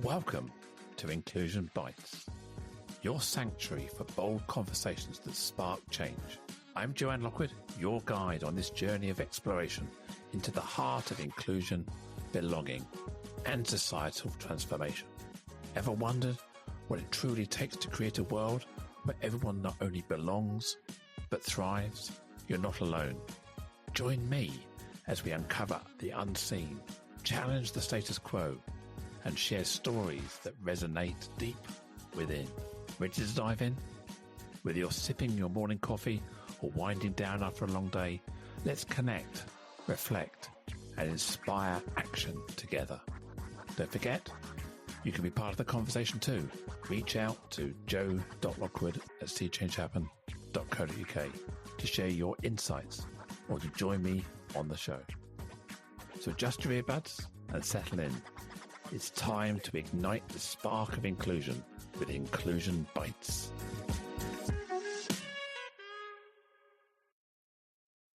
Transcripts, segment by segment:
Welcome to Inclusion Bites, your sanctuary for bold conversations that spark change. I'm Joanne Lockwood, your guide on this journey of exploration into the heart of inclusion, belonging, and societal transformation. Ever wondered what it truly takes to create a world where everyone not only belongs, but thrives? You're not alone. Join me as we uncover the unseen, challenge the status quo, and share stories that resonate deep within. Ready to dive in? Whether you're sipping your morning coffee or winding down after a long day, let's connect, reflect, and inspire action together. Don't forget, you can be part of the conversation too. Reach out to joe.lockwood@seechangehappen.co.uk to share your insights or to join me on the show. So adjust your earbuds and settle in. It's time to ignite the spark of inclusion with Inclusion Bites.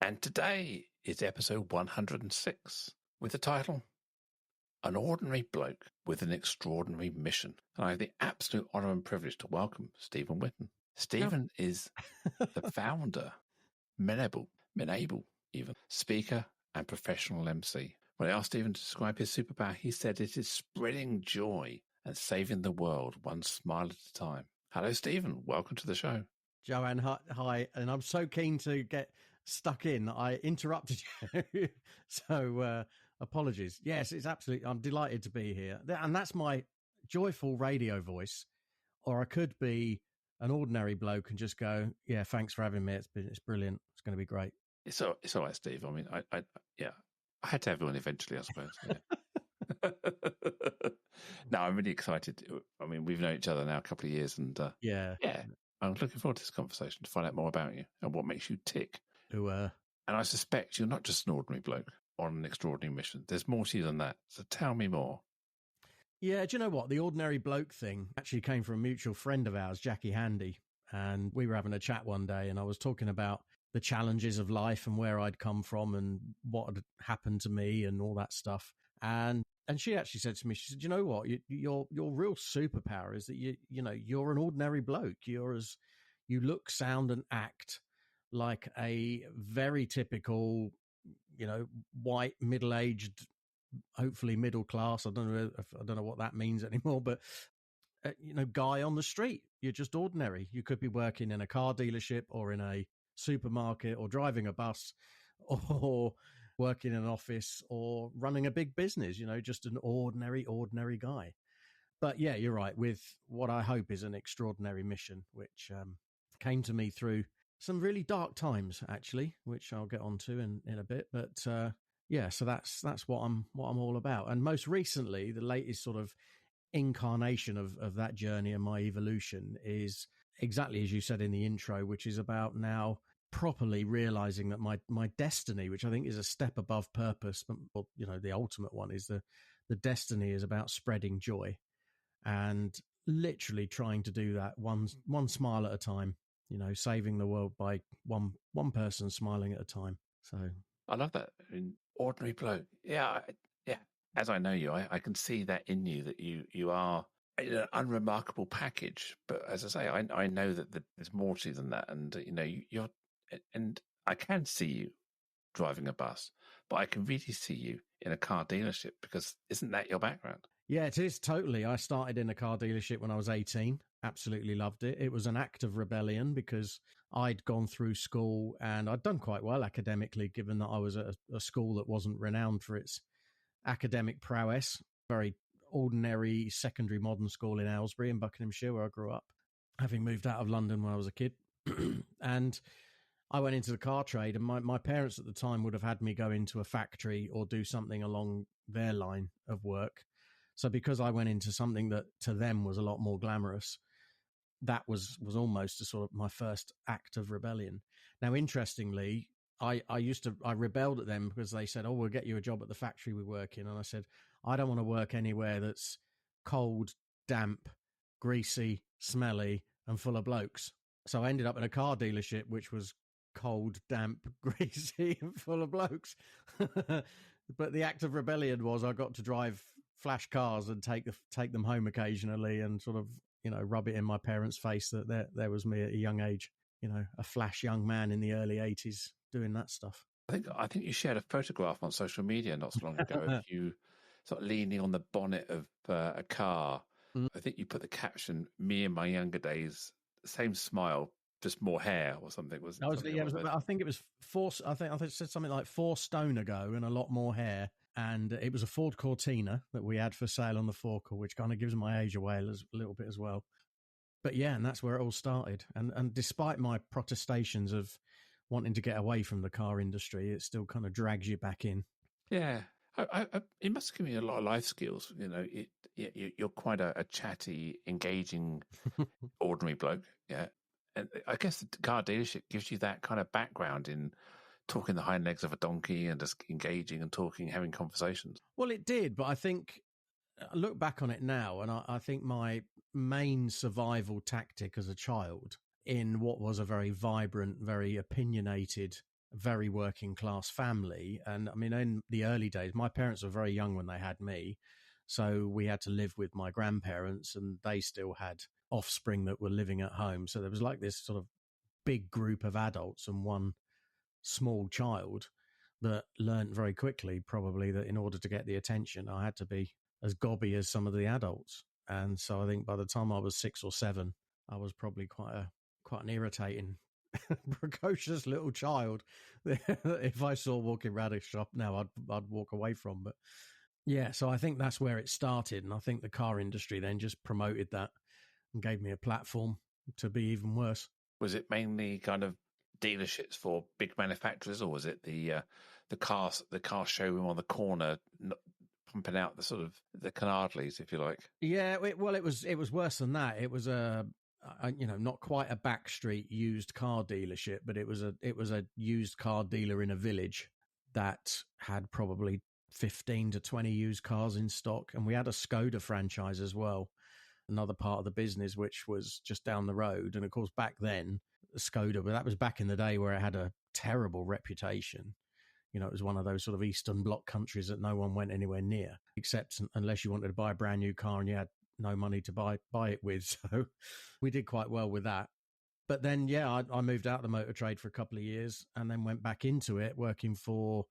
And today is episode 106 with the title, An Ordinary Bloke with an Extraordinary Mission. And I have the absolute honour and privilege to welcome Stephen Whitton. Stephen is the founder, menable even, speaker and professional MC. When I asked Stephen to describe his superpower, he said it is spreading joy and saving the world one smile at a time. Hello, Stephen. Welcome to the show. Joanne, hi. And I'm so keen to get stuck in. I interrupted you. So apologies. Yes, it's absolutely, I'm delighted to be here. And that's my joyful radio voice. Or I could be an ordinary bloke and just go, yeah, thanks for having me. It's brilliant. It's going to be great. It's all right, Steve. I mean, I had to have one eventually, I suppose. Yeah. No, I'm really excited. I mean, we've known each other now a couple of years, and yeah, I'm looking forward to this conversation to find out more about you and what makes you tick. And I suspect you're not just an ordinary bloke on an extraordinary mission. There's more to you than that. So tell me more. Yeah, do you know what? The ordinary bloke thing actually came from a mutual friend of ours, Jackie Handy. And we were having a chat one day, and I was talking about the challenges of life and where I'd come from and what had happened to me and all that stuff. And she actually said to me, she said, you know what, your real superpower is that you're an ordinary bloke. You look, sound and act like a very typical, white, middle-aged, hopefully middle class. I don't know what that means anymore, but guy on the street. You're just ordinary. You could be working in a car dealership or in a supermarket or driving a bus or working in an office or running a big business, just an ordinary guy. But yeah, you're right, with what I hope is an extraordinary mission, which came to me through some really dark times, actually, which I'll get onto in a bit. But yeah, so that's what I'm all about. And most recently, the latest sort of incarnation of that journey and my evolution is exactly as you said in the intro, which is about now properly realizing that my destiny, which I think is a step above purpose, but the ultimate one is the destiny is about spreading joy and literally trying to do that one smile at a time, saving the world by one person smiling at a time. So I love that. I mean, ordinary bloke. Yeah. As I know you, I can see that in you, that you are an unremarkable package. But as I say, I know that there's more to you than that. And, you're, and I can see you driving a bus, but I can really see you in a car dealership, because isn't that your background? Yeah, it is totally. I started in a car dealership when I was 18. Absolutely loved it. It was an act of rebellion because I'd gone through school and I'd done quite well academically, given that I was at a school that wasn't renowned for its academic prowess. Very ordinary secondary modern school in Aylesbury in Buckinghamshire, where I grew up, having moved out of London when I was a kid. And I went into the car trade, and my parents at the time would have had me go into a factory or do something along their line of work. So because I went into something that to them was a lot more glamorous, that was almost a sort of my first act of rebellion. Now, interestingly, I rebelled at them because they said, oh, we'll get you a job at the factory we work in. And I said, I don't want to work anywhere that's cold, damp, greasy, smelly and full of blokes. So I ended up in a car dealership, which was cold, damp, greasy and full of blokes. But the act of rebellion was I got to drive flash cars and take them home occasionally and sort of, rub it in my parents' face that there was me at a young age, a flash young man in the early 80s doing that stuff. I think you shared a photograph on social media not so long ago of you sort of leaning on the bonnet of a car. I think you put the caption, "Me in my younger days, same smile, just more hair," or something. I think it was I think it said something like 4 stone ago and a lot more hair. And it was a Ford Cortina that we had for sale on the forecourt, which kind of gives my age away a little bit as well. But yeah, and that's where it all started. And despite my protestations of wanting to get away from the car industry, it still kind of drags you back in. Yeah. It must give you a lot of life skills. You're quite a chatty, engaging, ordinary bloke. Yeah. And I guess the car dealership gives you that kind of background in talking the hind legs of a donkey and just engaging and talking, having conversations. Well, it did, but I think I look back on it now, and I think my main survival tactic as a child in what was a very vibrant, very opinionated, very working class family. And I mean, in the early days, my parents were very young when they had me. So we had to live with my grandparents, and they still had offspring that were living at home. So there was like this sort of big group of adults and one small child that learned very quickly, probably, that in order to get the attention, I had to be as gobby as some of the adults. And so I think by the time I was 6 or 7, I was probably quite an irritating, precocious little child. If I saw walking around a shop now, I'd walk away from. But yeah, so I think that's where it started. And I think the car industry then just promoted that and gave me a platform to be even worse. Was it mainly kind of dealerships for big manufacturers, or was it the car showroom on the corner pumping out the sort of the canardlies, if you like? Yeah, it was worse than that. It was not quite a backstreet used car dealership, but it was a used car dealer in a village that had probably 15 to 20 used cars in stock, and we had a Skoda franchise as well, another part of the business, which was just down the road. And of course, back then, Skoda, but that was back in the day where it had a terrible reputation. It was one of those sort of Eastern Bloc countries that no one went anywhere near, except unless you wanted to buy a brand new car and you had no money to buy it with. So we did quite well with that. But then, yeah, I moved out of the motor trade for a couple of years and then went back into it, working for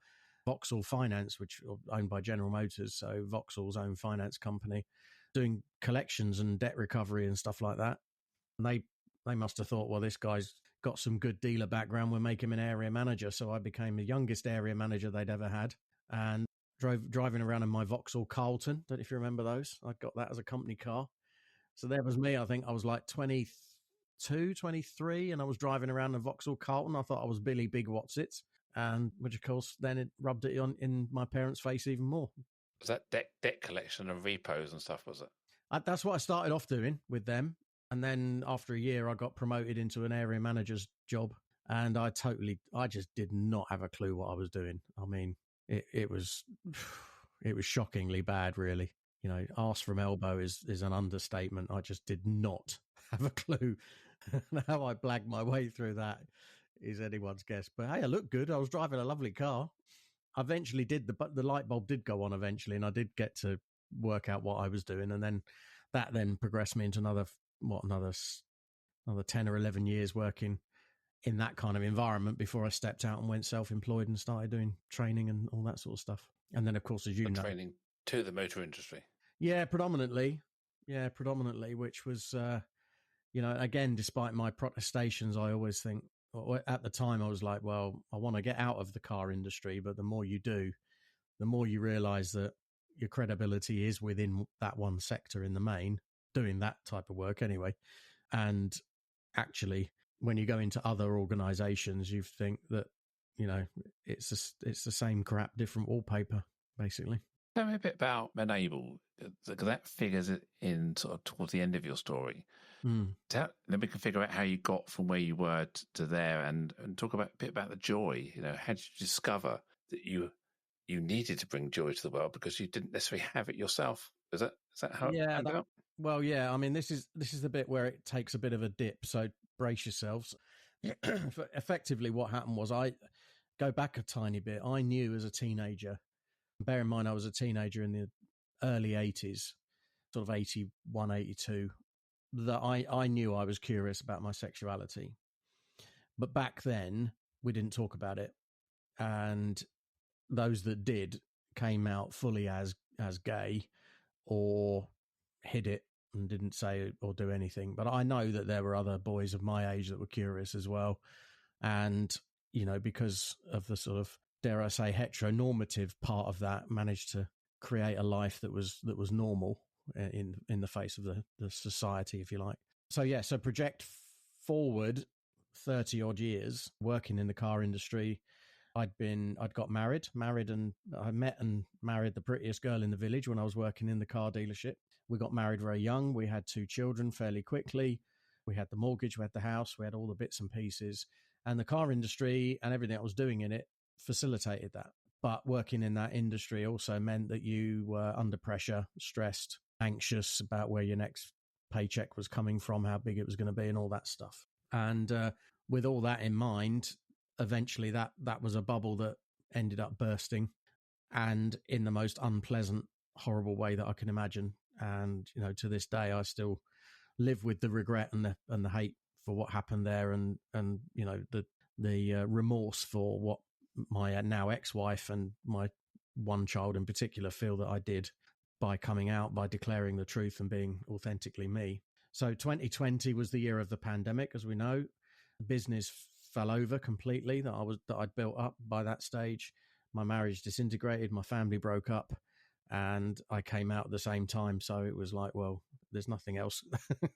Vauxhall Finance, which is owned by General Motors. So Vauxhall's own finance company, doing collections and debt recovery and stuff like that. And they must have thought, well, this guy's got some good dealer background, we'll make him an area manager. So I became the youngest area manager they'd ever had, and driving around in my Vauxhall Carlton. Don't know if you remember those. I got that as a company car. So there was me. I think I was like 22, 23, and I was driving around the Vauxhall Carlton. I thought I was Billy Big Watsits, and which of course then it rubbed it on in my parents' face even more. Was that debt collection and repos and stuff, was it? That's what I started off doing with them. And then after a year, I got promoted into an area manager's job. And I just did not have a clue what I was doing. I mean, it was shockingly bad, really. Arse from elbow is an understatement. I just did not have a clue. How I blagged my way through that is anyone's guess. But hey, I looked good. I was driving a lovely car. I eventually the light bulb did go on eventually, and I did get to work out what I was doing. And then that progressed me into another 10 or 11 years working in that kind of environment before I stepped out and went self-employed and started doing training and all that sort of stuff. And then, of course, as you know, training to the motor industry. Yeah, predominantly, which was, again, despite my protestations, I always think, at the time I was like, well, I want to get out of the car industry, but the more you do, the more you realize that your credibility is within that one sector in the main, doing that type of work anyway. And actually, when you go into other organizations, you think that, it's the same crap, different wallpaper, basically. Tell me a bit about Enable, because that figures in sort of towards the end of your story. Then we can figure out how you got from where you were to there, and talk a bit about the joy. How did you discover that you needed to bring joy to the world because you didn't necessarily have it yourself? Is that how it ended up? Well, yeah. I mean, this is the bit where it takes a bit of a dip. So brace yourselves. Effectively, what happened was, I go back a tiny bit. I knew as a teenager. Bear in mind, I was a teenager in the early 80s, sort of 81, 82, that I knew I was curious about my sexuality. But back then, we didn't talk about it. And those that did came out fully as gay or hid it and didn't say or do anything. But I know that there were other boys of my age that were curious as well. And, because of the sort of, dare I say, heteronormative part of that, managed to create a life that was normal in the face of the society, if you like. So project forward 30 odd years working in the car industry. I'd got married, and I met and married the prettiest girl in the village when I was working in the car dealership. We got married very young. We had 2 children fairly quickly. We had the mortgage, we had the house, we had all the bits and pieces. And the car industry and everything I was doing in it facilitated that. But working in that industry also meant that you were under pressure, stressed, anxious about where your next paycheck was coming from, how big it was going to be, and all that stuff. And with all that in mind, eventually that was a bubble that ended up bursting, and in the most unpleasant, horrible way that I can imagine. And, to this day, I still live with the regret and the hate for what happened there, and the remorse for what my now ex-wife and my one child in particular feel that I did by coming out, by declaring the truth and being authentically me. So 2020 was the year of the pandemic, as we know. Business fell over completely that I'd built up by that stage. My marriage disintegrated, my family broke up, and I came out at the same time. So it was like, well, there's nothing else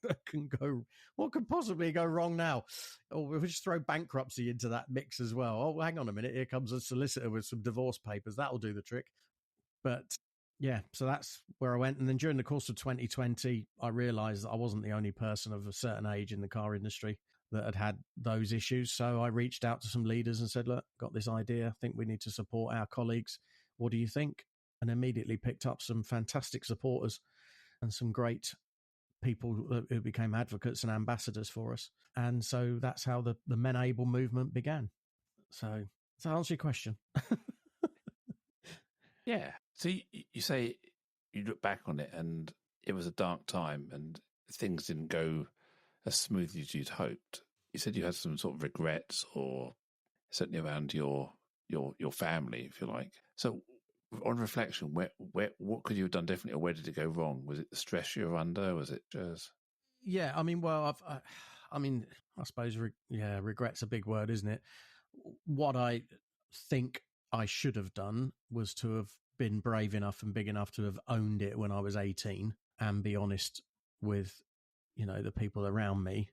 that can go. What could possibly go wrong now? Or we'll just throw bankruptcy into that mix as well. Oh, hang on a minute. Here comes a solicitor with some divorce papers. That'll do the trick. But yeah, so that's where I went. And then during the course of 2020, I realized that I wasn't the only person of a certain age in the car industry that had those issues. So I reached out to some leaders and said, look, got this idea. I think we need to support our colleagues. What do you think? And immediately picked up some fantastic supporters and some great people who became advocates and ambassadors for us. And so that's how the Men Able movement began. So does that answer your question? Yeah. So you say you look back on it and it was a dark time and things didn't go as smoothly as you'd hoped. You said you had some sort of regrets, or certainly around your family, if you like. So on reflection, what could you have done differently, or where did it go wrong? Was it the stress you were under? Was it just... Yeah, I mean, well, I suppose, regret's a big word, isn't it? What I think I should have done was to have been brave enough and big enough to have owned it when I was 18 and be honest with, the people around me.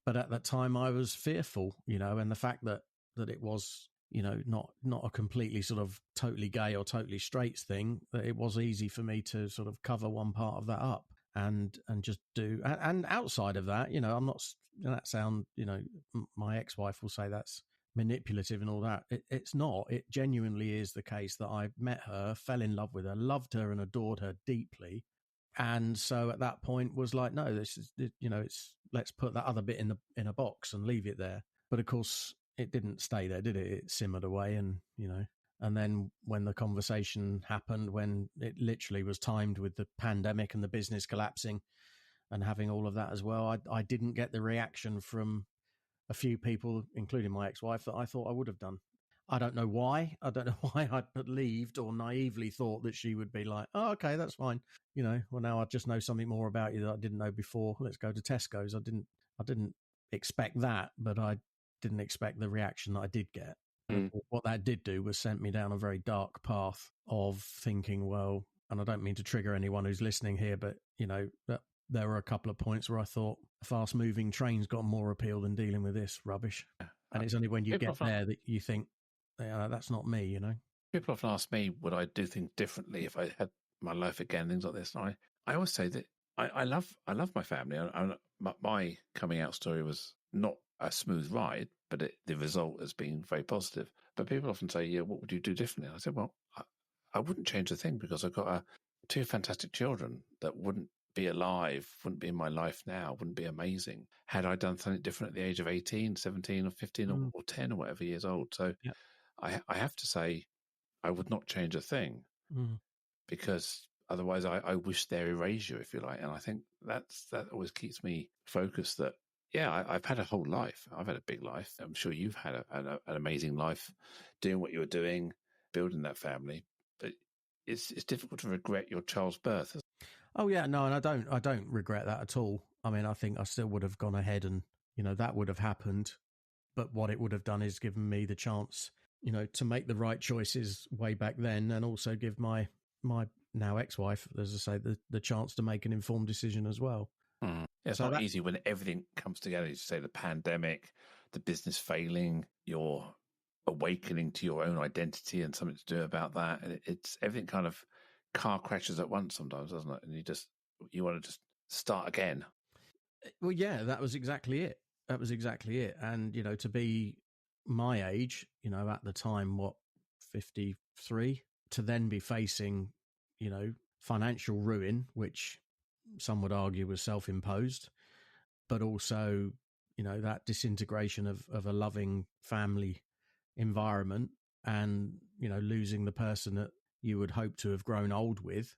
But at that time I was fearful, and the fact that it was, not a completely sort of totally gay or totally straight thing, that it was easy for me to sort of cover one part of that up and just do. And outside of that, I'm not, that sound, my ex-wife will say that's manipulative and all that. It's not. It genuinely is the case that I met her, fell in love with her, loved her and adored her deeply. And so at that point was like, no, this is, it's, let's put that other bit in a box and leave it there. But of course it didn't stay there, did it? It simmered away, and, and then when the conversation happened, when it literally was timed with the pandemic and the business collapsing and having all of that as well, I didn't get the reaction from a few people, including my ex-wife, that I thought I would have done. I don't know why. I don't know why I believed or naively thought that she would be like, oh, okay, that's fine. Well, now I just know something more about you that I didn't know before. Let's go to Tesco's. I didn't expect that, but I didn't expect the reaction that I did get. What that did do was sent me down a very dark path of thinking, well, and I don't mean to trigger anyone who's listening here, but, there were a couple of points where I thought a fast-moving train's got more appeal than dealing with this rubbish. And it's only when you get there that you think, that's not me, People often ask me, would I do things differently if I had my life again, things like this. And I always say that I love my family. My coming out story was not a smooth ride, but the result has been very positive. But people often say, yeah, what would you do differently? I said, well, I wouldn't change a thing, because I've got 2 fantastic children that wouldn't be alive, wouldn't be in my life now, wouldn't be amazing had I done something different at the age of 18, 17 or 15 or 10 or whatever years old. So I have to say I would not change a thing, because Otherwise, I wish they erase you, if you like. And I think that always keeps me focused that, yeah, I've had a whole life. I've had a big life. I'm sure you've had an amazing life doing what you were doing, building that family. But it's difficult to regret your child's birth. Oh yeah, no, and I don't regret that at all. I mean, I think I still would have gone ahead and, that would have happened. But what it would have done is given me the chance, to make the right choices way back then, and also give my now ex-wife, as I say, the chance to make an informed decision as well. Yeah, it's not easy when everything comes together. You say the pandemic, the business failing, your awakening to your own identity and something to do about that. And it's everything kind of car crashes at once sometimes, doesn't it? And you want to just start again. Well, yeah, that was exactly it. And, to be my age, at the time, 53, to then be facing, financial ruin, which some would argue was self-imposed, but also, that disintegration of a loving family environment and, losing the person that you would hope to have grown old with,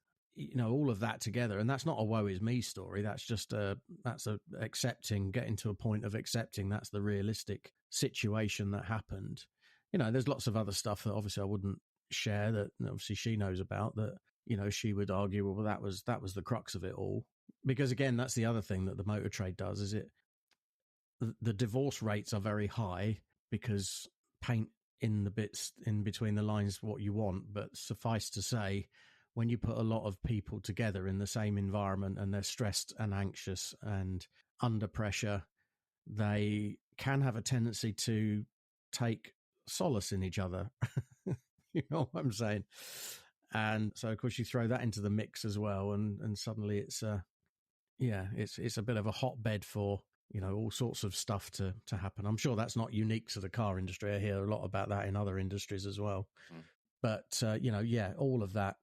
all of that together. And that's not a woe is me story. That's just getting to a point of accepting that's the realistic situation that happened. There's lots of other stuff that obviously I wouldn't share that obviously she knows about that, she would argue, well, that was the crux of it all. Because again, that's the other thing that the motor trade does is the divorce rates are very high because paint in the bits in between the lines what you want. But suffice to say, when you put a lot of people together in the same environment and they're stressed and anxious and under pressure, they can have a tendency to take solace in each other. You know what I'm saying? And so, of course, you throw that into the mix as well, and suddenly it's a bit of a hotbed for all sorts of stuff to happen. I'm sure that's not unique to the car industry. I hear a lot about that in other industries as well. But all of that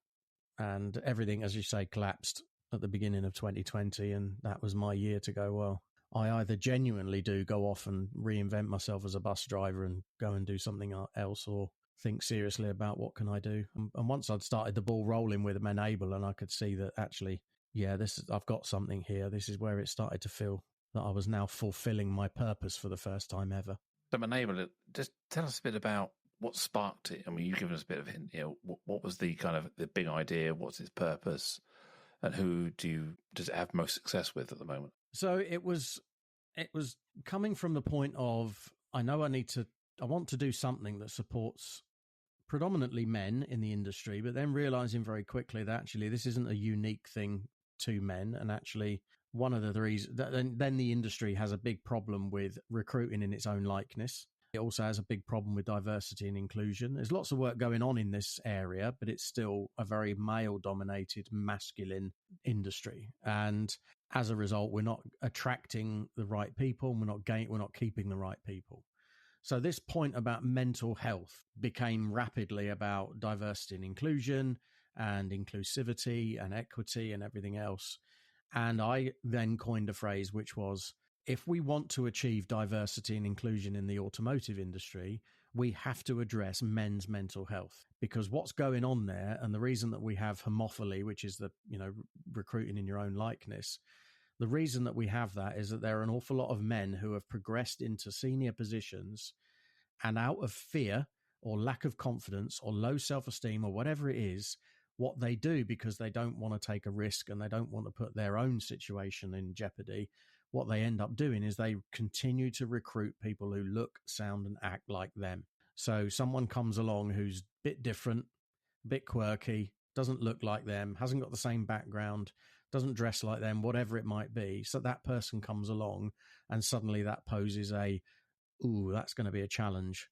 and everything, as you say, collapsed at the beginning of 2020, and that was my year to go, well, I either genuinely do go off and reinvent myself as a bus driver and go and do something else, or think seriously about what can I do. And once I'd started the ball rolling with Menable, and I could see that actually, I've got something here. This is where it started to feel that I was now fulfilling my purpose for the first time ever. So Menable, just tell us a bit about what sparked it. I mean, you've given us a bit of a hint. What was the kind of the big idea? What's its purpose? And who does it have most success with at the moment? So it was coming from the point of, I know I want to do something that supports predominantly men in the industry, but then realizing very quickly that actually this isn't a unique thing to men. And actually one of the reasons then the industry has a big problem with recruiting in its own likeness. It also has a big problem with diversity and inclusion. There's lots of work going on in this area, but it's still a very male-dominated, masculine industry. And as a result, we're not attracting the right people, and we're not keeping the right people. So this point about mental health became rapidly about diversity and inclusion and inclusivity and equity and everything else. And I then coined a phrase which was, if we want to achieve diversity and inclusion in the automotive industry, we have to address men's mental health, because what's going on there, and the reason that we have homophily, which is the, recruiting in your own likeness, the reason that we have that is that there are an awful lot of men who have progressed into senior positions, and out of fear or lack of confidence or low self-esteem or whatever it is, what they do, because they don't want to take a risk and they don't want to put their own situation in jeopardy, what they end up doing is they continue to recruit people who look, sound, and act like them. So someone comes along who's a bit different, a bit quirky, doesn't look like them, hasn't got the same background, doesn't dress like them, whatever it might be. So that person comes along and suddenly that poses that's going to be a challenge.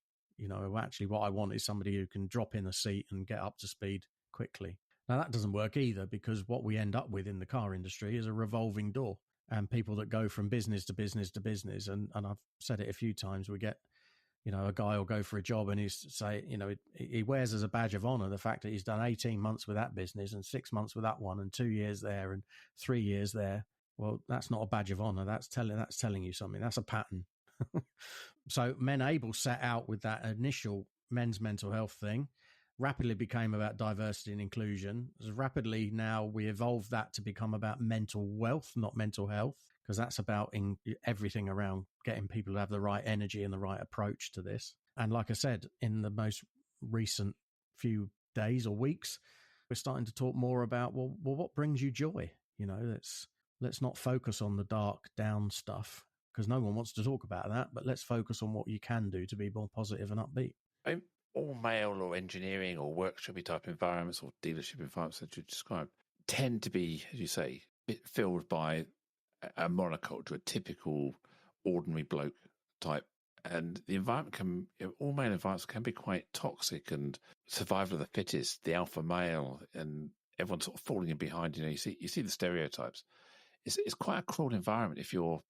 Actually what I want is somebody who can drop in a seat and get up to speed quickly. Now that doesn't work either, because what we end up with in the car industry is a revolving door. And people that go from business to business to business. And I've said it a few times, we get, a guy will go for a job and he wears as a badge of honor the fact that he's done 18 months with that business and 6 months with that one and 2 years there and 3 years there. Well, that's not a badge of honor. That's telling you something. That's a pattern. So Menable set out with that initial men's mental health thing. rapidly became about diversity and inclusion. As rapidly now we evolved that to become about mental wealth, not mental health, because that's about everything around getting people to have the right energy and the right approach to this. And like I said, in the most recent few days or weeks, we're starting to talk more about, well, what brings you joy? Let's not focus on the dark down stuff, because no one wants to talk about that, but let's focus on what you can do to be more positive and upbeat. All male or engineering or workshopy type environments or dealership environments that you described tend to be, as you say, filled by a monoculture, a typical ordinary bloke type. And the environment all male environments can be quite toxic and survival of the fittest, the alpha male, and everyone sort of falling in behind. You see the stereotypes. It's quite a cruel environment if you're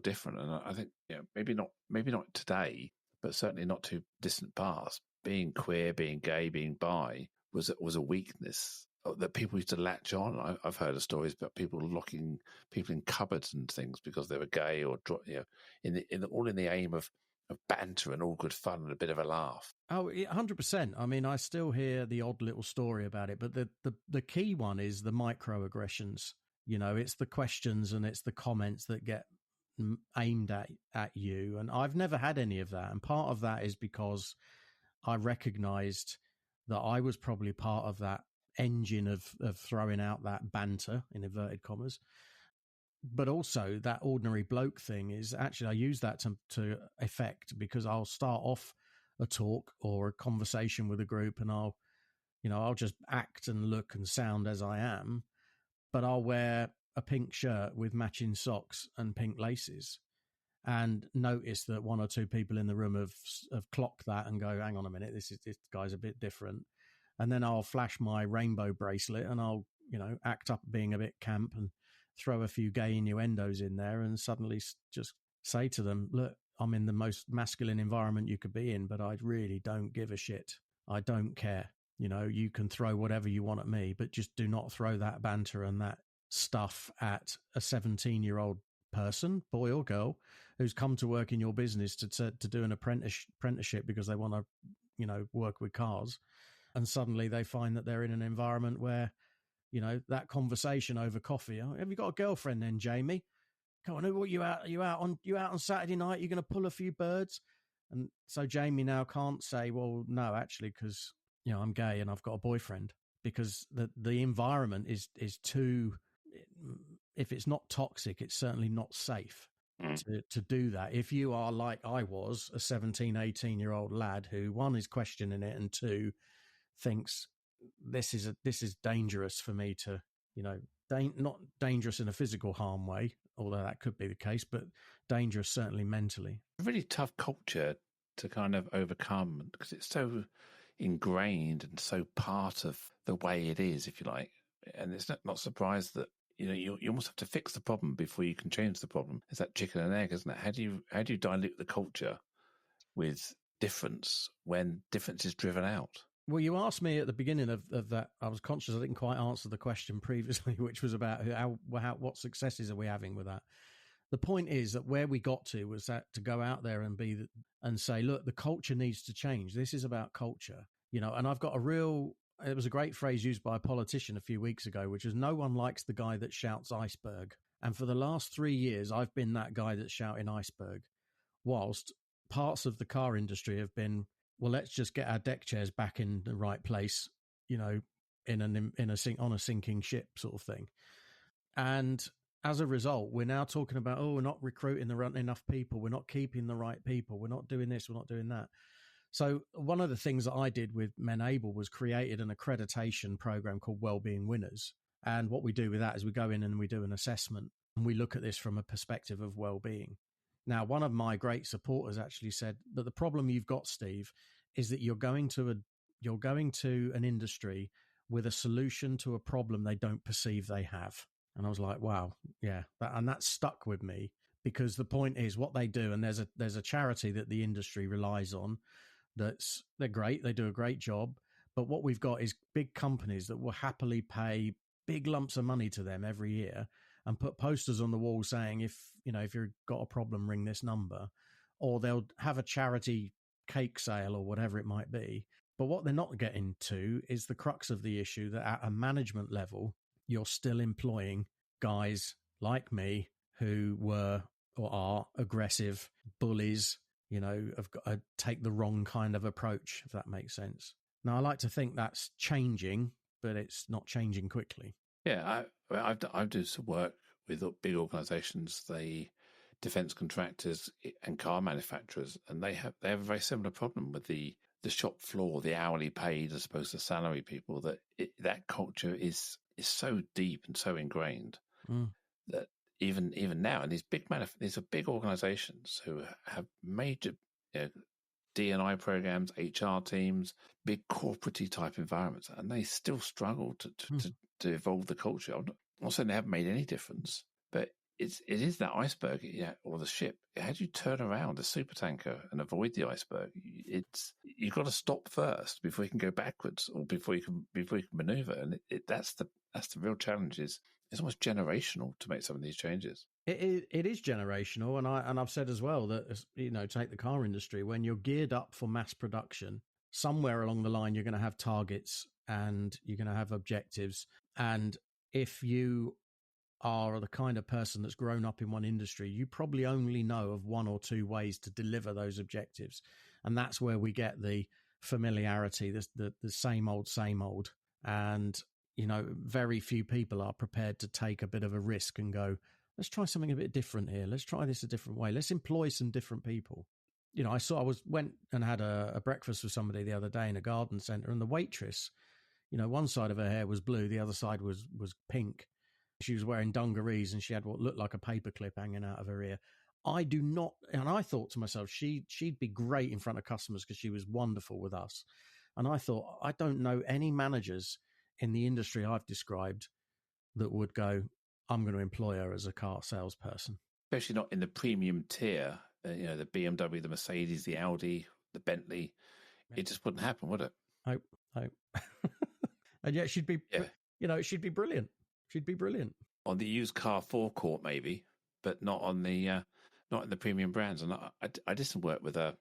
different. And I think maybe not today, but certainly not too distant past. Being queer, being gay, being bi was a weakness that people used to latch on. I've heard of stories about people locking people in cupboards and things because they were gay, or all in the aim of banter and all good fun and a bit of a laugh. Oh, 100%. I mean, I still hear the odd little story about it, but the key one is the microaggressions. It's the questions and it's the comments that get aimed at you. And I've never had any of that. And part of that is because I recognized that I was probably part of that engine of throwing out that banter, in inverted commas. But also that ordinary bloke thing is actually, I use that to effect, because I'll start off a talk or a conversation with a group and I'll just act and look and sound as I am, but I'll wear a pink shirt with matching socks and pink laces, and notice that one or two people in the room have clocked that and go, hang on a minute, this guy's a bit different. And then I'll flash my rainbow bracelet and I'll, act up being a bit camp and throw a few gay innuendos in there and suddenly just say to them, look, I'm in the most masculine environment you could be in, but I really don't give a shit. I don't care. You can throw whatever you want at me, but just do not throw that banter and that stuff at a 17-year-old person, boy or girl, who's come to work in your business to do an apprenticeship because they want to, work with cars. And suddenly they find that they're in an environment where, that conversation over coffee. Oh, have you got a girlfriend then, Jamie? Come on, what you out on Saturday night? You're going to pull a few birds? And so Jamie now can't say, well, no, actually, because I'm gay and I've got a boyfriend, because the environment is too. If it's not toxic, it's certainly not safe to do that. If you are like I was, a 17, 18-year-old lad who, one, is questioning it, and two, thinks this is dangerous for me to, not dangerous in a physical harm way, although that could be the case, but dangerous certainly mentally. A really tough culture to kind of overcome, because it's so ingrained and so part of the way it is, if you like. And it's not surprised that you almost have to fix the problem before you can change the problem. It's that chicken and egg, isn't it? How do you dilute the culture with difference when difference is driven out? Well, you asked me at the beginning of that. I was conscious I didn't quite answer the question previously, which was about what successes are we having with that. The point is that where we got to was that to go out there and say, look, the culture needs to change. This is about culture, and I've got it was a great phrase used by a politician a few weeks ago, which is, no one likes the guy that shouts iceberg. And for the last 3 years, I've been that guy that's shouting iceberg, whilst parts of the car industry have been, well, let's just get our deck chairs back in the right place, on a sinking ship sort of thing. And as a result, we're now talking about, we're not recruiting enough people. We're not keeping the right people. We're not doing this. We're not doing that. So one of the things that I did with Men Able was created an accreditation program called Wellbeing Winners. And what we do with that is we go in and we do an assessment, and we look at this from a perspective of well-being. Now, one of my great supporters actually said that the problem you've got, Steve, is that you're going to an industry with a solution to a problem they don't perceive they have. And I was like, wow, yeah, that stuck with me, because the point is what they do, and there's a charity that the industry relies on. They're great, they do a great job, but what we've got is big companies that will happily pay big lumps of money to them every year and put posters on the wall saying, if you've got a problem, ring this number, or they'll have a charity cake sale or whatever it might be. But what they're not getting to is the crux of the issue, that at a management level, you're still employing guys like me who were or are aggressive bullies, have got to take the wrong kind of approach, if that makes sense. Now, I like to think that's changing, but it's not changing quickly. Yeah, I've done some work with big organisations, the defence contractors and car manufacturers, and they have a very similar problem with the shop floor, the hourly paid as opposed to salary people. That culture is so deep and so ingrained that even now, and these are big organisations who have major D&I programs, HR teams, big corporate type environments, and they still struggle to evolve the culture. I'm not saying they haven't made any difference, but it is that iceberg, or the ship. How do you turn around a supertanker and avoid the iceberg? You've got to stop first before you can go backwards, or before you can maneuver. And that's the real challenge. It's almost generational to make some of these changes. It is generational, and I've said as well that, take the car industry, when you're geared up for mass production, somewhere along the line you're going to have targets and you're going to have objectives. And if you are the kind of person that's grown up in one industry, you probably only know of one or two ways to deliver those objectives, and that's where we get the familiarity, the same old, and very few people are prepared to take a bit of a risk and go, let's try something a bit different here. Let's try this a different way. Let's employ some different people. I went and had a breakfast with somebody the other day in a garden centre, and the waitress, one side of her hair was blue, the other side was pink. She was wearing dungarees and she had what looked like a paperclip hanging out of her ear. I do not, and I thought to myself, she'd be great in front of customers because she was wonderful with us. And I thought, I don't know any managers in the industry I've described that would go, I'm going to employ her as a car salesperson. Especially not in the premium tier, the BMW, the Mercedes, the Audi, the Bentley. It just wouldn't happen, would it? Hope. And yet she'd be, she'd be brilliant. She'd be brilliant. On the used car forecourt, maybe, but not on the not in the premium brands. And I did some work with a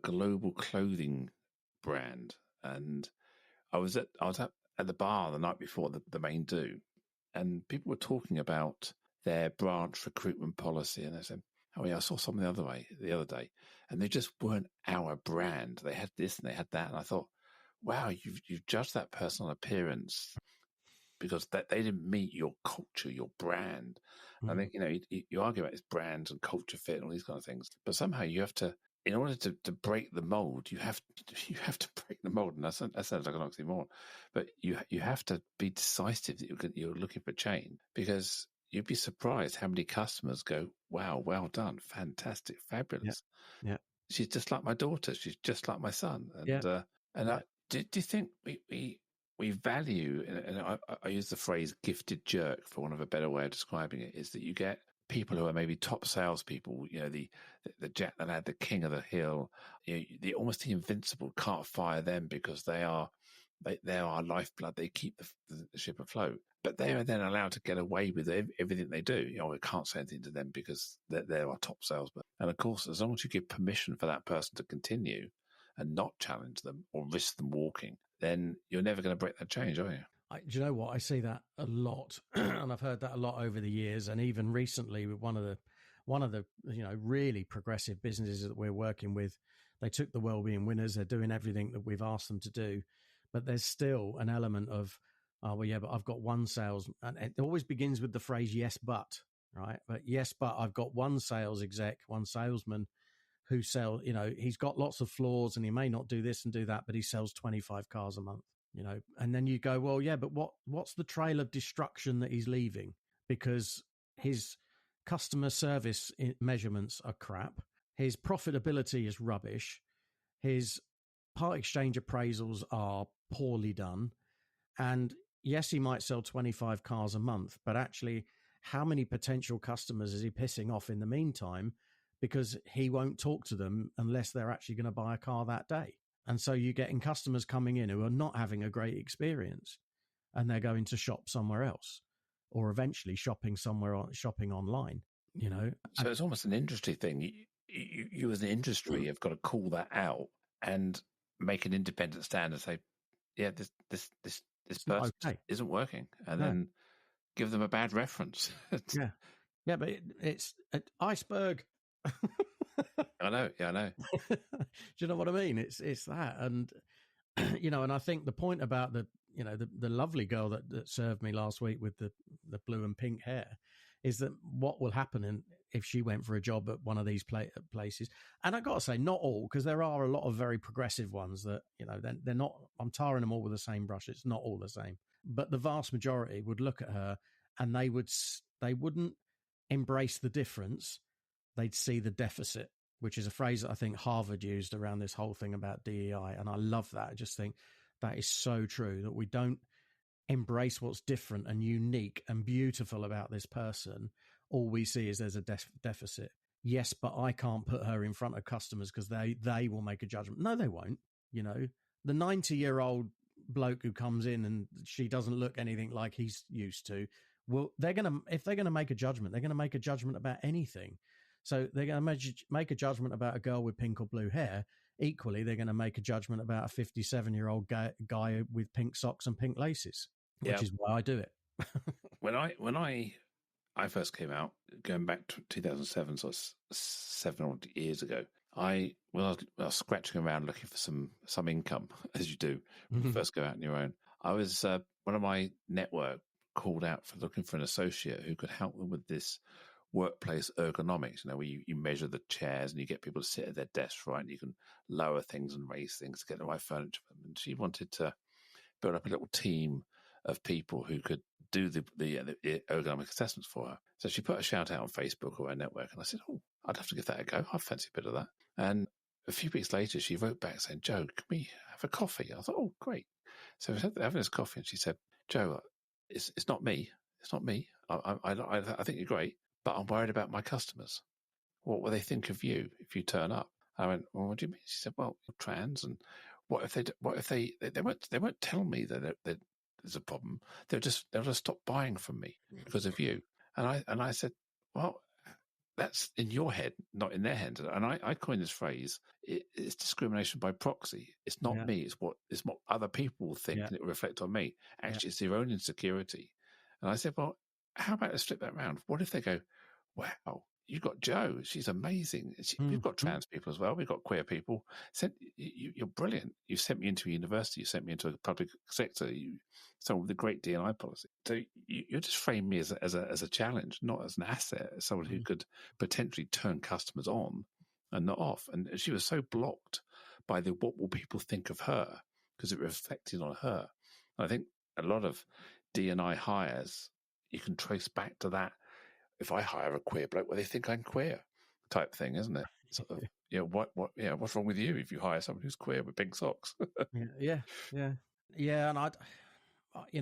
global clothing brand, and I was at the bar the night before the main do, and people were talking about their branch recruitment policy, and they said, "Oh yeah, I saw something the other day," and they just weren't our brand. They had this and they had that, and I thought, wow, you've judged that person on appearance because they didn't meet your culture, your brand. Mm-hmm. I think, you argue about this brand and culture fit and all these kind of things, but somehow you have to, in order to break the mold, you have to break the mold. And that sounds like an oxymoron, but you have to be decisive that you're looking for change, because you'd be surprised how many customers go, wow, well done, fantastic, fabulous. Yeah. She's just like my daughter. She's just like my son. And do you think we value, and I use the phrase gifted jerk for want of a better way of describing it, is that you get people who are maybe top salespeople, the Jack the Lad, the king of the hill, the almost the invincible, can't fire them because they are our lifeblood. They keep the ship afloat, but they are then allowed to get away with everything they do. We can't say anything to them because they're our top salesman. And of course, as long as you give permission for that person to continue and not challenge them or risk them walking, then you're never going to break that change, are you? Do you know what? I see that a lot, and I've heard that a lot over the years, and even recently with one of the really progressive businesses that we're working with. They took the wellbeing winners. They're doing everything that we've asked them to do, but there's still an element of, oh well, yeah, but I've got one sales, and it always begins with the phrase "yes, but," right? But yes, but I've got one sales exec, one salesman who sells, he's got lots of flaws and he may not do this and do that, but he sells 25 cars a month, and then you go, well, yeah, but what's the trail of destruction that he's leaving? Because his customer service measurements are crap. His profitability is rubbish. His part exchange appraisals are poorly done. And yes, he might sell 25 cars a month, but actually how many potential customers is he pissing off in the meantime? Because he won't talk to them unless they're actually going to buy a car that day. And so you're getting customers coming in who are not having a great experience, and they're going to shop somewhere else, or eventually shopping online, So it's almost an industry thing. You as an industry have got to call that out. And make an independent stand and say, yeah, this It's not person okay. isn't working, and No. then give them a bad reference. Yeah. Yeah, but it's an iceberg. I know. Yeah, I know. Do you know what I mean? It's that. And, and I think the point about the lovely girl that served me last week with the blue and pink hair is that what will happen if she went for a job at one of these places. And I got to say, not all, because there are a lot of very progressive ones that, they're not, I'm tarring them all with the same brush. It's not all the same. But the vast majority would look at her and they wouldn't embrace the difference. They'd see the deficit, which is a phrase that I think Harvard used around this whole thing about DEI. And I love that. I just think that is so true, that we don't embrace what's different and unique and beautiful about this person. All we see is there's a deficit. Yes, but I can't put her in front of customers because they will make a judgment. No, they won't. The 90-year-old bloke who comes in and she doesn't look anything like he's used to, well, if they're gonna make a judgment, they're gonna make a judgment about anything. So they're going to make a judgment about a girl with pink or blue hair. Equally, they're going to make a judgment about a 57-year-old guy with pink socks and pink laces, which is why I do it. When I first came out, going back to 2007, so it's 7 odd years ago, I was scratching around looking for some income, as you do when you first go out on your own. I was one of my network called out for looking for an associate who could help them with this workplace ergonomics, where you measure the chairs and you get people to sit at their desks, right? And you can lower things and raise things to get the right furniture. And she wanted to build up a little team of people who could do the ergonomic assessments for her. So she put a shout out on Facebook or her network, and I said, "Oh, I'd have to give that a go. I fancy a bit of that." And a few weeks later, she wrote back saying, "Joe, can we have a coffee?" I thought, "Oh, great." So we had having this coffee, and she said, "Joe, it's not me. It's not me. I think you're great, but I'm worried about my customers. What will they think of you if you turn up?" I went, "Well, what do you mean?" She said, "Well, you're trans, and what if they won't tell me that there's a problem. They'll just stop buying from me because of you." And I said, "Well, that's in your head, not in their head." And I coined this phrase: it's discrimination by proxy. It's not me. It's what other people will think, and it will reflect on me. Actually, it's their own insecurity. And I said, "Well, how about let's flip that around? What if they go, 'Wow, you got Jo. She's amazing. We've got trans people as well. We've got queer people. You're brilliant. You sent me into a university. You sent me into a public sector. Someone with a great D&I policy. So you just frame me as a challenge, not as an asset, as someone who could potentially turn customers on and not off." And she was so blocked by what will people think of her, because it reflected on her. And I think a lot of D&I hires, you can trace back to that. If I hire a queer bloke, well, they think I'm queer, type thing, isn't it? Sort of, what's wrong with you if you hire someone who's queer with pink socks? Yeah. And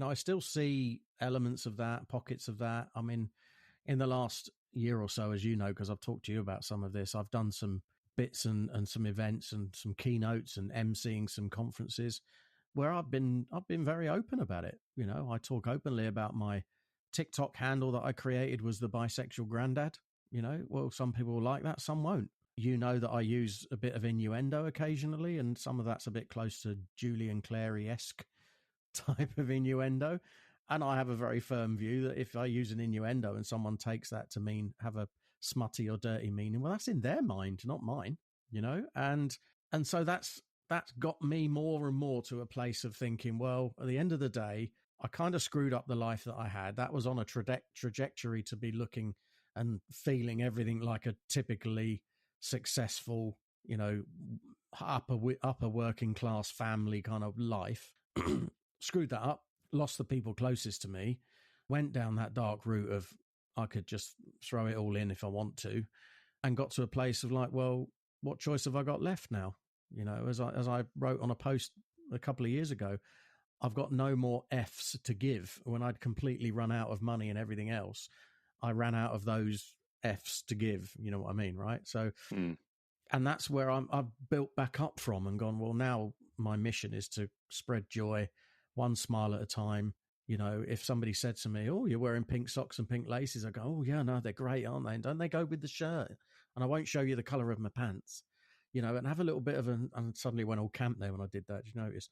I still see elements of that, pockets of that. I mean, in the last year or so, as you know, because I've talked to you about some of this, I've done some bits and some events and some keynotes and emceeing some conferences where I've been very open about it. I talk openly about my TikTok handle that I created was the bisexual granddad. Well, some people will like that, some won't. That I use a bit of innuendo occasionally, and some of that's a bit close to Julian Clary-esque type of innuendo. And I have a very firm view that if I use an innuendo and someone takes that to mean have a smutty or dirty meaning, well, that's in their mind, not mine, and so that's got me more and more to a place of thinking, well, at the end of the day, I kind of screwed up the life that I had. That was on a trajectory to be looking and feeling everything like a typically successful, upper working class family kind of life. Screwed that up, lost the people closest to me, went down that dark route of I could just throw it all in if I want to, and got to a place of like, well, what choice have I got left now? As I wrote on a post a couple of years ago, I've got no more F's to give. When I'd completely run out of money and everything else, I ran out of those F's to give. You know what I mean, right? So, and that's where I've built back up from and gone, well, now my mission is to spread joy, one smile at a time. If somebody said to me, "Oh, you're wearing pink socks and pink laces," I go, "Oh yeah, no, they're great, aren't they? And don't they go with the shirt?" And I won't show you the color of my pants. and have a little bit of and suddenly went all camp there when I did that. Did you notice?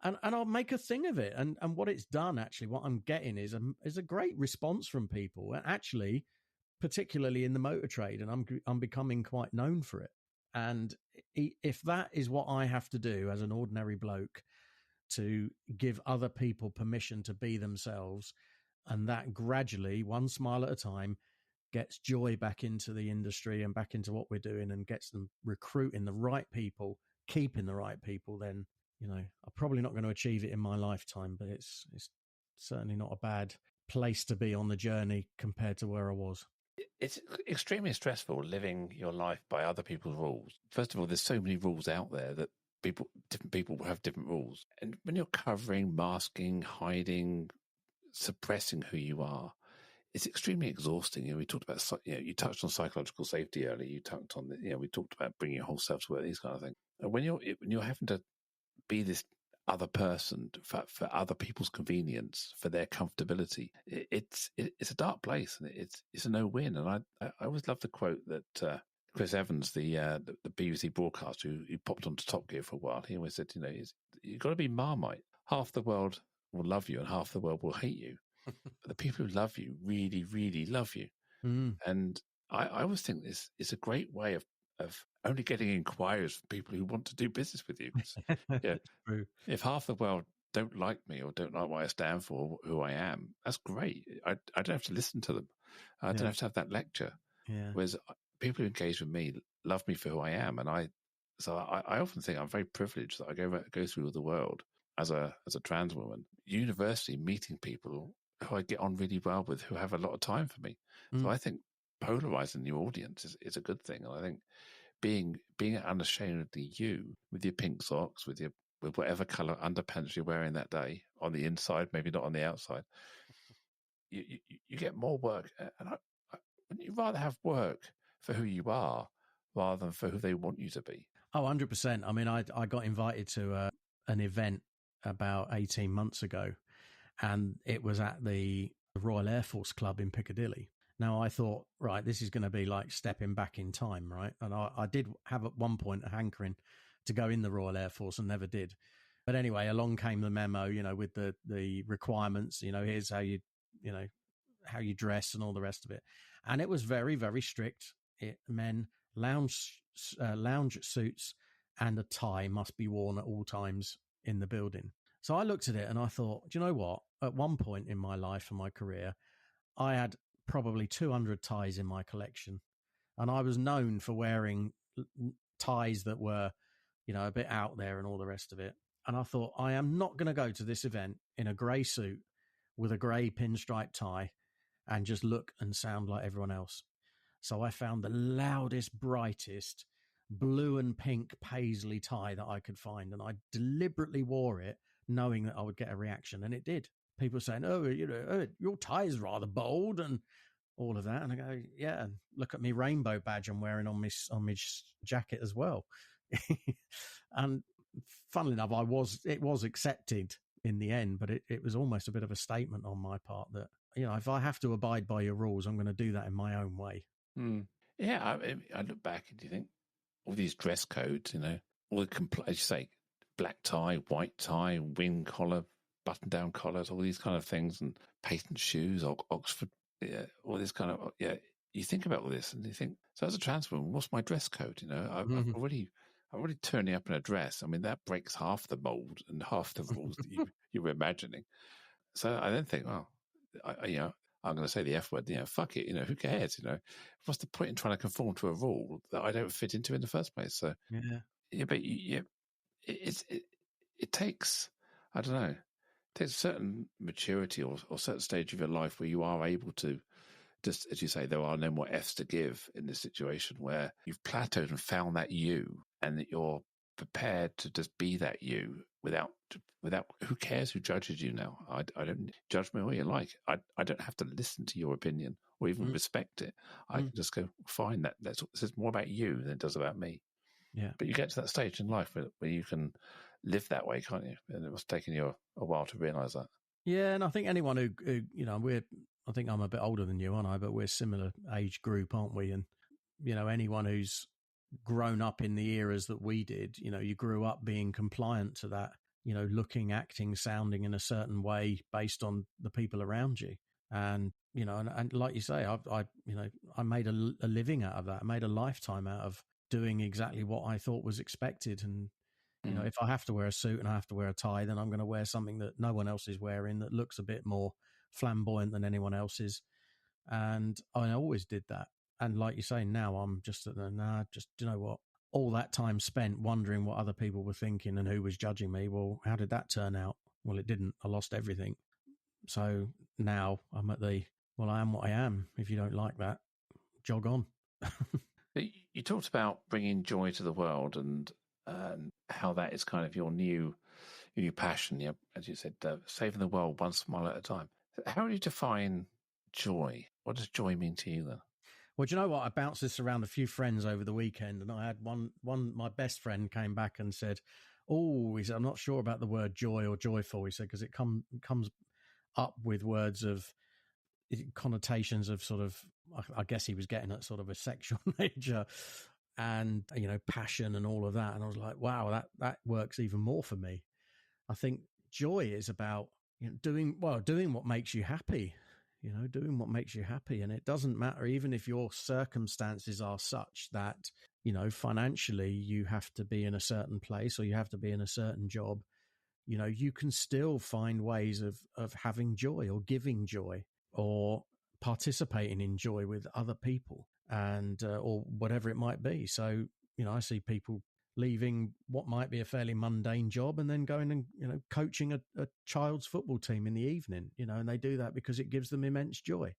and I'll make a thing of it. And what it's done, actually, what I'm getting is a great response from people. And actually, particularly in the motor trade, and I'm becoming quite known for it. And if that is what I have to do as an ordinary bloke to give other people permission to be themselves, and that gradually, one smile at a time, gets joy back into the industry and back into what we're doing and gets them recruiting the right people, keeping the right people, then, I'm probably not going to achieve it in my lifetime, but it's certainly not a bad place to be on the journey compared to where I was. It's extremely stressful living your life by other people's rules. First of all, there's so many rules out there that different people have different rules. And when you're covering, masking, hiding, suppressing who you are, it's extremely exhausting. We talked about, you touched on psychological safety earlier. You touched on, we talked about bringing your whole self to work, these kind of things. And when you're having to be this other person for other people's convenience, for their comfortability, it's a dark place, and it's a no-win. And I always love the quote that Chris Evans, the BBC broadcaster who popped onto Top Gear for a while, he always said, you've got to be Marmite. Half the world will love you and half the world will hate you. But the people who love you really, really love you. And I always think this is a great way of only getting inquiries from people who want to do business with you. Yeah, True. If half the world don't like me or don't like what I stand for, who I am, that's great. I don't have to listen to them. I don't have to have that lecture. Yeah. Whereas people who engage with me love me for who I am, and I often think I'm very privileged that I go through the world as a trans woman, university, meeting people who I get on really well with, who have a lot of time for me. So I think polarizing the audience is a good thing, and I think being unashamedly you, with your pink socks, with whatever color underpants you're wearing that day, on the inside, maybe not on the outside, you get more work. And wouldn't you rather have work for who you are rather than for who they want you to be? Oh, 100%. I mean, I got invited to an event about 18 months ago, and it was at the Royal Air Force Club in Piccadilly. Now, I thought, right, this is going to be like stepping back in time, right? And I did have at one point a hankering to go in the Royal Air Force and never did. But anyway, along came the memo, with the requirements, here's how how you dress and all the rest of it. And it was very, very strict. It meant lounge suits and a tie must be worn at all times in the building. So I looked at it and I thought, do you know what? At one point in my life and my career, I had probably 200 ties in my collection. And I was known for wearing ties that were, a bit out there and all the rest of it. And I thought, I am not going to go to this event in a grey suit with a grey pinstripe tie and just look and sound like everyone else. So I found the loudest, brightest blue and pink paisley tie that I could find. And I deliberately wore it knowing that I would get a reaction. And it did. People saying, your tie is rather bold and all of that. And I go, yeah, and look at me rainbow badge I'm wearing on my jacket as well. And funnily enough, it was accepted in the end, but it was almost a bit of a statement on my part that, if I have to abide by your rules, I'm going to do that in my own way. Yeah, I look back and you think all these dress codes, all the as you say, black tie, white tie, wing collar, button-down collars, all these kind of things, and patent shoes, Oxford, all this kind of, you think about all this and you think, so as a trans woman, what's my dress code? I'm already turning up in a dress. I mean, that breaks half the mold and half the rules that you were imagining. So I then think, well, I'm going to say the F word, fuck it, who cares? What's the point in trying to conform to a rule that I don't fit into in the first place? So, but it takes, I don't know, it takes a certain maturity or certain stage of your life where you are able to, just as you say, there are no more F's to give in this situation where you've plateaued and found that you, and that you're prepared to just be that you without who cares who judges you now? I don't judge me what you like. I don't have to listen to your opinion or even respect it. I can just go, fine, this is more about you than it does about me. Yeah. But you get to that stage in life where you can live that way, can't you? And it was taking you a while to realise that. Yeah, and I think anyone who I think I'm a bit older than you, aren't I? But we're similar age group, aren't we? And anyone who's grown up in the eras that we did, you grew up being compliant to that, looking, acting, sounding in a certain way based on the people around you. And, and like you say, I made a living out of that. I made a lifetime out of doing exactly what I thought was expected. And, if I have to wear a suit and I have to wear a tie, then I'm going to wear something that no one else is wearing that looks a bit more flamboyant than anyone else's. And I always did that. And like you say, now I'm just, you know what? All that time spent wondering what other people were thinking and who was judging me. Well, how did that turn out? Well, it didn't. I lost everything. So now I'm at I am what I am. If you don't like that, jog on. You talked about bringing joy to the world and how that is kind of your new passion. As you said, saving the world one smile at a time. How do you define joy? What does joy mean to you then? Well, do you know what? I bounced this around a few friends over the weekend, and I had one. My best friend came back and said, "Oh, he said, I'm not sure about the word joy or joyful." He said because it comes up with words of connotations of sort of. I guess he was getting at sort of a sexual nature, and passion and all of that. And I was like, wow, that works even more for me. I think joy is about doing what makes you happy. Doing what makes you happy. And it doesn't matter, even if your circumstances are such that, financially you have to be in a certain place or you have to be in a certain job, you can still find ways of having joy or giving joy or participating in joy with other people and, or whatever it might be. So, I see people leaving what might be a fairly mundane job and then going and, coaching a child's football team in the evening, and they do that because it gives them immense joy.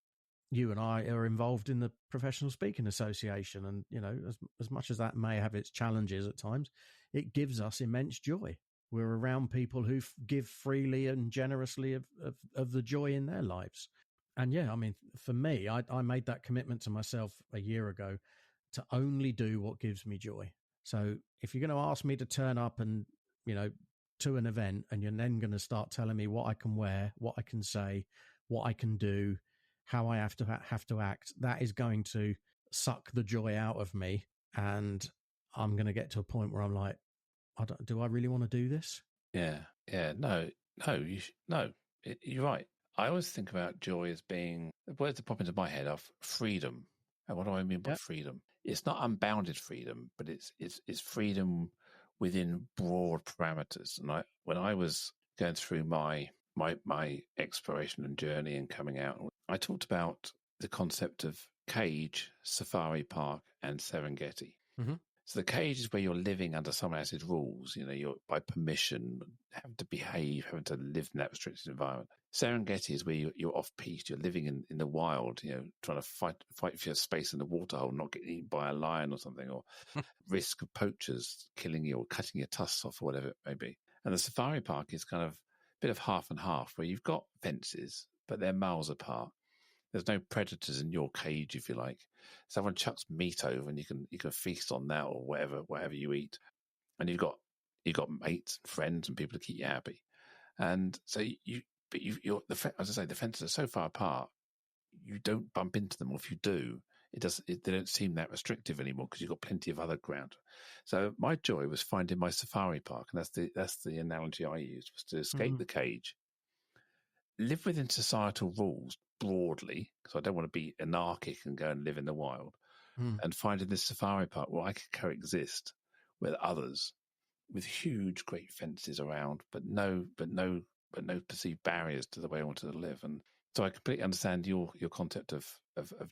You and I are involved in the Professional Speaking Association. And, as much as that may have its challenges at times, it gives us immense joy. We're around people who give freely and generously of the joy in their lives. And yeah, I mean, for me, I made that commitment to myself a year ago to only do what gives me joy. So if you're going to ask me to turn up and, to an event and you're then going to start telling me what I can wear, what I can say, what I can do, how I have to act, that is going to suck the joy out of me. And I'm going to get to a point where I'm like, do I really want to do this? Yeah. No, you're right. I always think about joy as being, the words that pop into my head are freedom. And what do I mean by freedom? It's not unbounded freedom, but it's freedom within broad parameters. And when I was going through my exploration and journey and coming out, I talked about the concept of cage, safari park, and Serengeti. Mm-hmm. So the cage is where you're living under someone else's rules. You're by permission, having to behave, having to live in that restricted environment. Serengeti is where you're off-piste. You're living in the wild, trying to fight for your space in the waterhole, not getting eaten by a lion or something, or risk of poachers killing you or cutting your tusks off or whatever it may be. And the safari park is kind of a bit of half and half, where you've got fences, but they're miles apart. There's no predators in your cage, if you like. Someone chucks meat over, and you can feast on that or whatever you eat. And you've got mates and friends and people to keep you happy. And so as I say, the fences are so far apart, you don't bump into them. Or if you do, they don't seem that restrictive anymore because you've got plenty of other ground. So my joy was finding my safari park, and that's the analogy I used, was to escape the cage, live within societal rules broadly, because I don't want to be anarchic and go and live in the wild, and finding this safari park where I could coexist with others, with huge, great fences around, but no perceived barriers to the way I wanted to live. And so I completely understand your concept of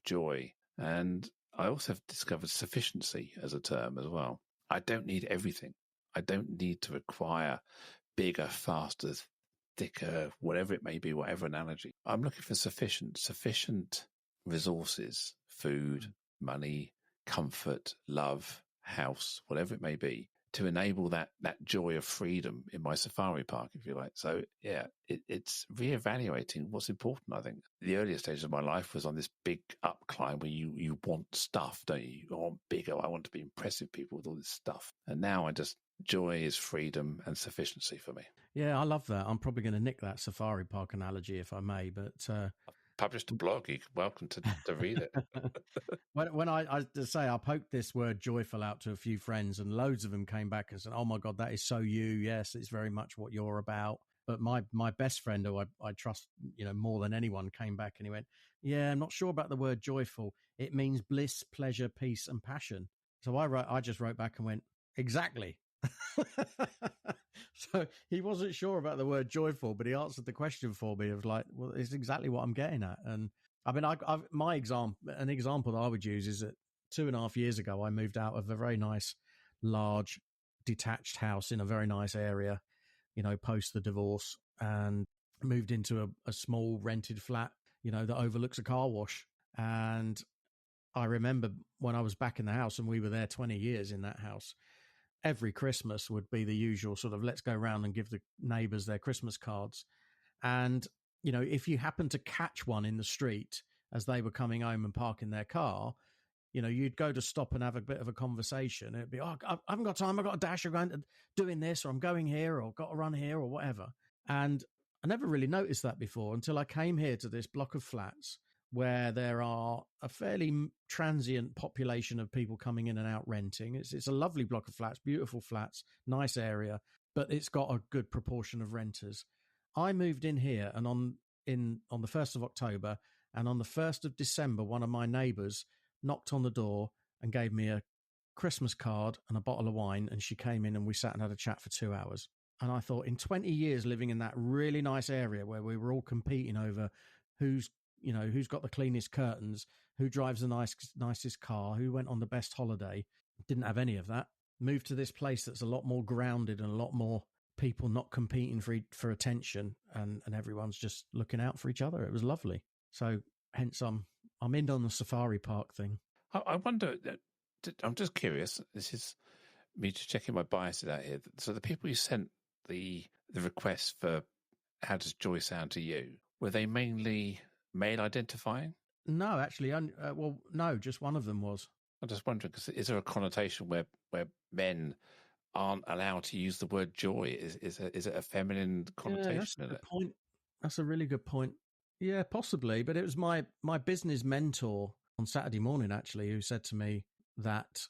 joy. And I also have discovered sufficiency as a term as well. I don't need everything. I don't need to require bigger, faster, thicker, whatever it may be, whatever analogy. I'm looking for sufficient resources, food, money, comfort, love, house, whatever it may be, to enable that joy of freedom in my safari park, if you like. So yeah, it's reevaluating what's important. I think the earlier stages of my life was on this big up climb where you want stuff, don't you? You want bigger. I want to be impressive people with all this stuff. And now joy is freedom and sufficiency for me. Yeah, I love that. I'm probably going to nick that safari park analogy if I may, but published a blog. You're welcome to read it. When I to say, I poked this word joyful out to a few friends, and loads of them came back and said, "Oh my God, that is so you. Yes, it's very much what you're about." But my best friend, who I trust, more than anyone, came back and he went, "Yeah, I'm not sure about the word joyful. It means bliss, pleasure, peace, and passion." So I just wrote back and went, "Exactly." So he wasn't sure about the word joyful, but he answered the question for me of like, well, it's exactly what I'm getting at. And I mean, an example that I would use is that 2.5 years ago, I moved out of a very nice, large, detached house in a very nice area, post the divorce, and moved into a small rented flat, that overlooks a car wash. And I remember when I was back in the house, and we were there 20 years in that house, every Christmas would be the usual sort of, let's go around and give the neighbours their Christmas cards. And, if you happen to catch one in the street as they were coming home and parking their car, you'd go to stop and have a bit of a conversation. It'd be, "Oh, I haven't got time. I've got a dash. I'm going to doing this, or I'm going here, or got to run here, or whatever." And I never really noticed that before until I came here to this block of flats where there are a fairly transient population of people coming in and out renting. It's a lovely block of flats, beautiful flats, nice area, but it's got a good proportion of renters. I moved in here, and on the 1st of October, and on the 1st of December, one of my neighbours knocked on the door and gave me a Christmas card and a bottle of wine, and she came in and we sat and had a chat for 2 hours. And I thought, in 20 years living in that really nice area where we were all competing over who's got the cleanest curtains, who drives the nicest car, who went on the best holiday, didn't have any of that. Moved to this place that's a lot more grounded and a lot more people not competing for attention, and everyone's just looking out for each other. It was lovely. So hence I'm in on the safari park thing. I wonder, I'm just curious, this is me just checking my biases out here. So the people you sent the requests for how does joy sound to you, were they mainly male identifying? No, actually, no, just one of them was. I'm just wondering, because is there a connotation where men aren't allowed to use the word joy? Is it a feminine connotation? Yeah, that's a good point. That's a really good point. Yeah, possibly. But it was my business mentor on Saturday morning, actually, who said to me that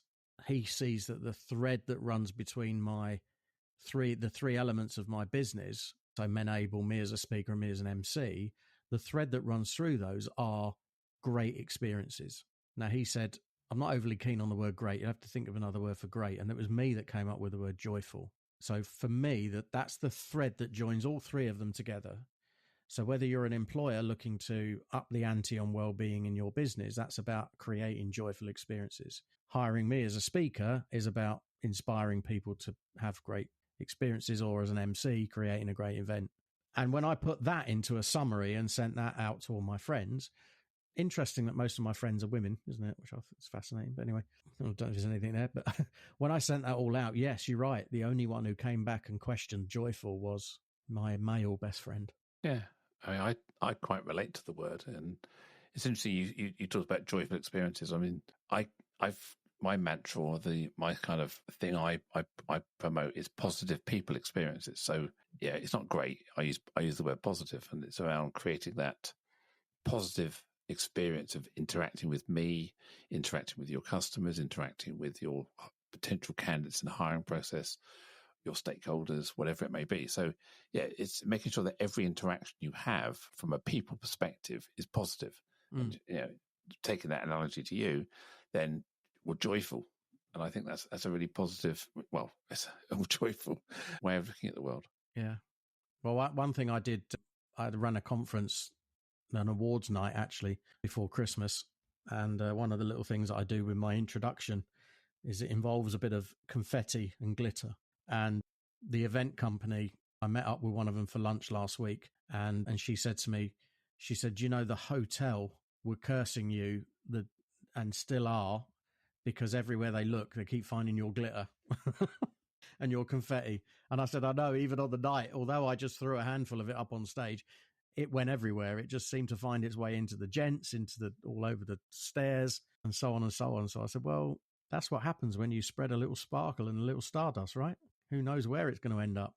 he sees that the thread that runs between the three elements of my business, so Menable, me as a speaker and me as an MC, the thread that runs through those are great experiences. Now, he said, I'm not overly keen on the word great. You have to think of another word for great. And it was me that came up with the word joyful. So for me, that's the thread that joins all three of them together. So whether you're an employer looking to up the ante on well-being in your business, that's about creating joyful experiences. Hiring me as a speaker is about inspiring people to have great experiences, or as an MC, creating a great event. And when I put that into a summary and sent that out to all my friends, interesting that most of my friends are women, isn't it? Which I think is fascinating. But anyway, I don't know if there's anything there. But when I sent that all out, yes, you're right. The only one who came back and questioned joyful was my male best friend. Yeah. I mean, I quite relate to the word, and it's interesting. You talked about joyful experiences. I mean, I've my mantra, or my kind of thing I promote is positive people experiences. So yeah, it's not great. I use the word positive, and it's around creating that positive experience of interacting with me, interacting with your customers, interacting with your potential candidates in the hiring process, your stakeholders, whatever it may be. So yeah, it's making sure that every interaction you have from a people perspective is positive. And taking that analogy to you, then we're joyful. And I think that's a really positive, it's a joyful way of looking at the world. Yeah. Well, one thing I did, I ran a conference, an awards night actually, before Christmas. And one of the little things that I do with my introduction is it involves a bit of confetti and glitter. And the event company, I met up with one of them for lunch last week, and she said to me, the hotel were cursing you and still are, because everywhere they look, they keep finding your glitter and your confetti. And I said, I know, even on the night, although I just threw a handful of it up on stage, it went everywhere. It just seemed to find its way into the gents, all over the stairs, and so on and so on. So I said, well, that's what happens when you spread a little sparkle and a little stardust, right? Who knows where it's going to end up?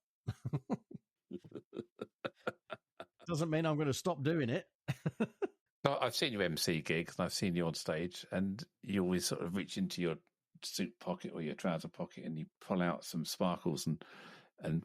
Doesn't mean I'm going to stop doing it. I've seen you MC gigs and I've seen you on stage, and you always sort of reach into your suit pocket or your trouser pocket and you pull out some sparkles and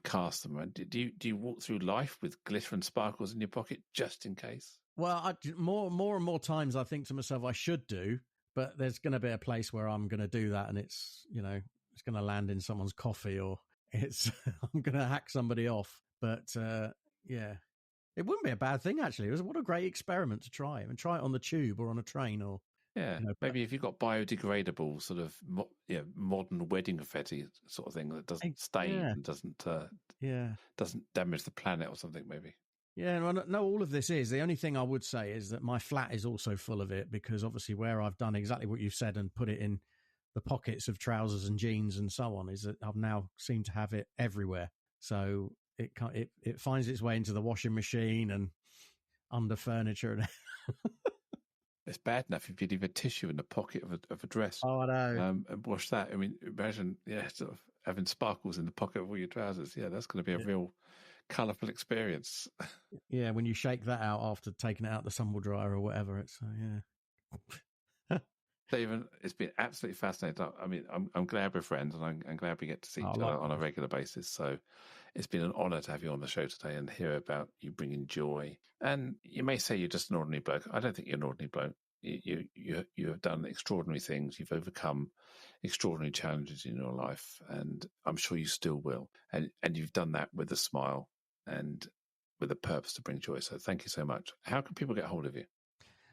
cast them. Do you walk through life with glitter and sparkles in your pocket just in case? Well, more and more times I think to myself I should do, but there's going to be a place where I'm going to do that, and it's it's going to land in someone's coffee, or it's I'm going to hack somebody off. But yeah, it wouldn't be a bad thing actually. What a great experiment to try. I mean, try it on the tube or on a train, or maybe if you've got biodegradable sort of modern wedding confetti sort of thing that doesn't stain and doesn't damage the planet or something, maybe. Yeah, no, all of this is. The only thing I would say is that my flat is also full of it, because obviously where I've done exactly what you've said and put it in the pockets of trousers and jeans and so on, is that I've now seemed to have it everywhere. So it finds its way into the washing machine and under furniture. It's bad enough if you leave a tissue in the pocket of a dress. Oh, I know. And wash that. I mean, imagine, sort of having sparkles in the pocket of all your trousers. Yeah, that's going to be a real colourful experience. Yeah, when you shake that out after taking it out the tumble dryer or whatever, it's Stephen, it's been absolutely fascinating. I mean, I'm glad we're friends, and I'm glad we get to see each other on a regular basis. So it's been an honour to have you on the show today and hear about you bringing joy. And you may say you're just an ordinary bloke. I don't think you're an ordinary bloke. You have done extraordinary things. You've overcome extraordinary challenges in your life, and I'm sure you still will. And you've done that with a smile and with a purpose to bring joy. So thank you so much. How can people get hold of you?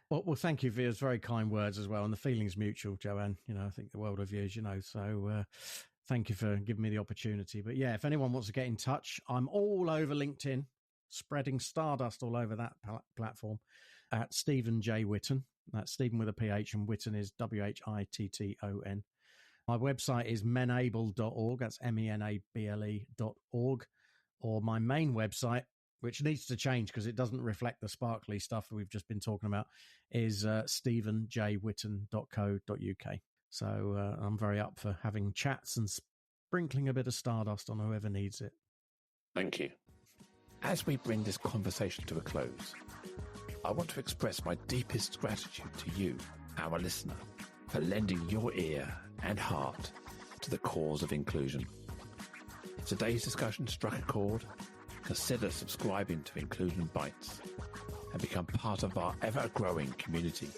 Well, thank you for your very kind words as well. And the feeling's mutual, Joanne. I think the world of you, so thank you for giving me the opportunity. But yeah, if anyone wants to get in touch, I'm all over LinkedIn, spreading stardust all over that platform at Stephen J. Whitton. That's Stephen with a PH, and Whitton is WHITTON. My website is menable.org. That's menable.org. Or my main website, which needs to change because it doesn't reflect the sparkly stuff that we've just been talking about, is stephenjwhitton.co.uk. So I'm very up for having chats and sprinkling a bit of stardust on whoever needs it. Thank you. As we bring this conversation to a close, I want to express my deepest gratitude to you, our listener, for lending your ear and heart to the cause of inclusion. If today's discussion struck a chord, consider subscribing to Inclusion Bites and become part of our ever-growing community,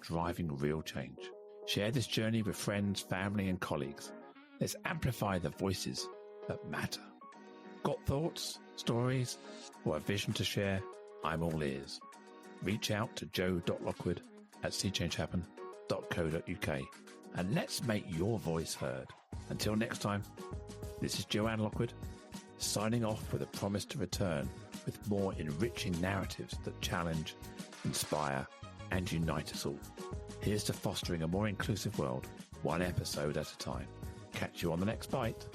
driving real change. Share this journey with friends, family and colleagues. Let's amplify the voices that matter. Got thoughts, stories, or a vision to share? I'm all ears. Reach out to joe.lockwood@seechangehappen.co.uk and let's make your voice heard. Until next time, this is Joanne Lockwood, signing off with a promise to return with more enriching narratives that challenge, inspire, and unite us all. Here's to fostering a more inclusive world, one episode at a time. Catch you on the next bite.